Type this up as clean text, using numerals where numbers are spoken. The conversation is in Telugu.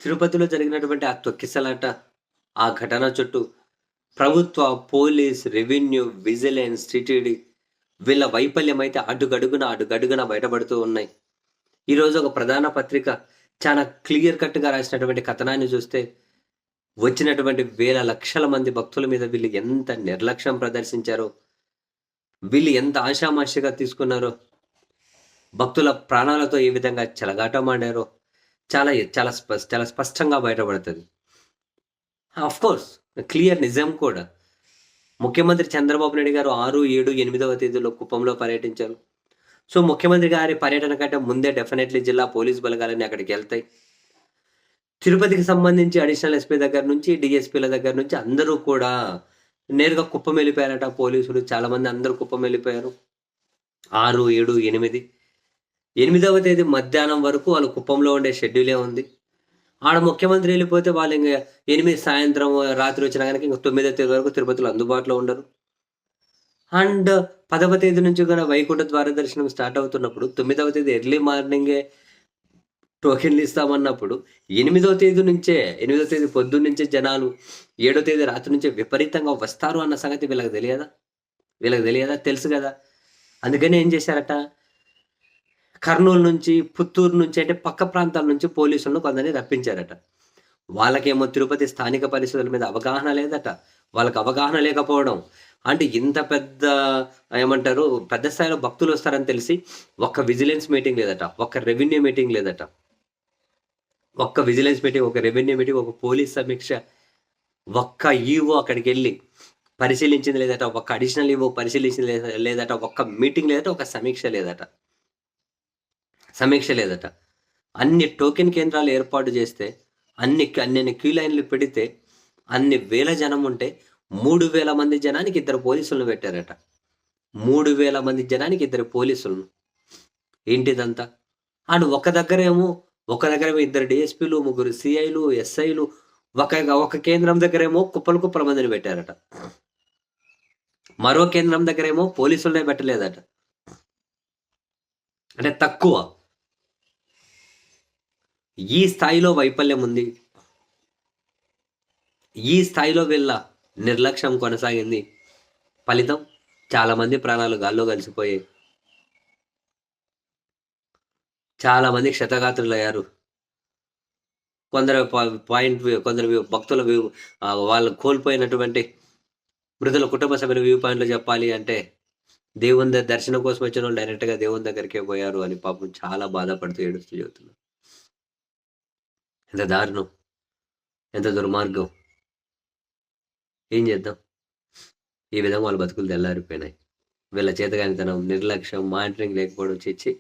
తిరుపతిలో జరిగినటువంటి ఆ తొక్కిసలాట, ఆ ఘటన చుట్టూ ప్రభుత్వ, పోలీస్, రెవెన్యూ, విజిలెన్స్, టీటీడీ వీళ్ళ వైఫల్యమైతే అడుగడుగున బయటపడుతూ ఉన్నాయి. ఈరోజు ఒక ప్రధాన పత్రిక చాలా క్లియర్ కట్‌గా రాసినటువంటి కథనాన్ని చూస్తే, వచ్చినటువంటి వేల లక్షల మంది భక్తుల మీద వీళ్ళు ఎంత నిర్లక్ష్యం ప్రదర్శించారో, వీళ్ళు ఎంత ఆషామాషీగా తీసుకున్నారో, భక్తుల ప్రాణాలతో ఏ విధంగా చెలగాటమాడారో చాలా స్పష్టంగా బయటపడతది. ఆఫ్‌కోర్స్ క్లియర్ నిజం కూడా. ముఖ్యమంత్రి చంద్రబాబు నాయుడు గారు 6, 7, 8వ తేదీలో కుప్పంలో పర్యటించారు. సో, ముఖ్యమంత్రి గారి పర్యటన కంటే ముందే డెఫినెట్‌లీ జిల్లా పోలీస్ బలగాలన్నీ అక్కడికెళ్తాయి. తిరుపతికి సంబంధించి అడిషనల్ ఎస్పీ దగ్గర నుంచి, డీఎస్పీల దగ్గర నుంచి అందరూ కూడా నేరుగా కుప్పం వెళ్ళిపోయారట పోలీసులు. చాలామంది అందరూ కుప్పం వెళ్ళిపోయారు. 6, 7, 8 8వ తేదీ మధ్యాహ్నం వరకు వాళ్ళు కుప్పంలో ఉండే షెడ్యూలే ఉంది. ఆడ ముఖ్యమంత్రి వెళ్ళిపోతే వాళ్ళు ఇంక 8 సాయంత్రం రాత్రి వచ్చినా గనక ఇంక 9వ తేదీ వరకు తిరుపతిలో అందుబాటులో ఉండరు. అండ్ 10వ తేదీ నుంచి కూడా వైకుంఠ ద్వార దర్శనం స్టార్ట్ అవుతున్నప్పుడు 9వ తేదీ ఎర్లీ మార్నింగే టోకెన్లు ఇస్తామన్నప్పుడు 8వ తేదీ పొద్దున్నుంచే జనాలు 7వ తేదీ రాత్రి నుంచే విపరీతంగా వస్తారు అన్న సంగతి వీళ్ళకి తెలియదా? తెలుసు కదా! అందుకని ఏం చేశారట, కర్నూలు నుంచి, పుత్తూరు నుంచి అంటే పక్క ప్రాంతాల నుంచి పోలీసులను కొందరిని రప్పించారట. వాళ్ళకేమో తిరుపతి స్థానిక పరిస్థితుల మీద అవగాహన లేదట. వాళ్ళకి అవగాహన లేకపోవడం. అంటే ఇంత పెద్ద ఏమంటారు, పెద్ద స్థాయిలో భక్తులు వస్తారని తెలిసి ఒక్క విజిలెన్స్ మీటింగ్ లేదట. ఒక్క రెవెన్యూ మీటింగ్ లేదట. ఒక్క విజిలెన్స్ మీటింగ్, ఒక రెవెన్యూ మీటింగ్, ఒక పోలీస్ సమీక్ష, ఒక్క ఈవో అక్కడికెళ్ళి పరిశీలించింది లేదట. ఒక్క అడిషనల్ ఈవో పరిశీలించింది లేదట. ఒక్క మీటింగ్ లేదట. ఒక సమీక్ష లేదట. అన్ని టోకెన్ కేంద్రాలు ఏర్పాటు చేస్తే, అన్ని క్యూ లైన్‌లు పెడితే, అన్ని వేల జనం ఉంటే 3,000 మంది జనానికి 2 పోలీసులను పెట్టారట. 3,000 మంది జనానికి 2 పోలీసులను. ఏంటిదంతా? అండ్ ఒక దగ్గరేమో 2 డీఎస్పీలు, 3 సీఐలు, ఎస్ఐలు, ఒక కేంద్రం దగ్గరేమో కుప్పలు మందిని పెట్టారట. మరో కేంద్రం దగ్గరేమో పోలీసులనే పెట్టలేదట. అంటే తక్కువ. ఈ స్థాయిలో వైఫల్యం ఉంది. ఈ స్థాయిలో వీళ్ళ నిర్లక్ష్యం కొనసాగింది. ఫలితం చాలామంది ప్రాణాలు గాల్లో కలిసిపోయాయి. చాలామంది క్షతగాత్రులయ్యారు. కొందరు భక్తుల వాళ్ళు కోల్పోయినటువంటి మృతుల కుటుంబ సభ్యుల వ్యూ పాయింట్‌లో చెప్పాలి అంటే, దేవుని దర్శనం కోసం వచ్చినోళ్ళు డైరెక్ట్‌గా దేవుని దగ్గరికే పోయారు అని పాపం చాలా బాధపడుతూ ఏడుస్తూ చెబుతున్నారు. ఎంత దారుణం! ఎంత దుర్మార్గం! ఏం చేద్దాం? ఈ విధంగా వాళ్ళ బతుకులు తెల్లారిపోయినాయి. వీళ్ళ చేతగానితనం, నిర్లక్ష్యం, మానిటరింగ్ లేకపోవడం, ఛీ!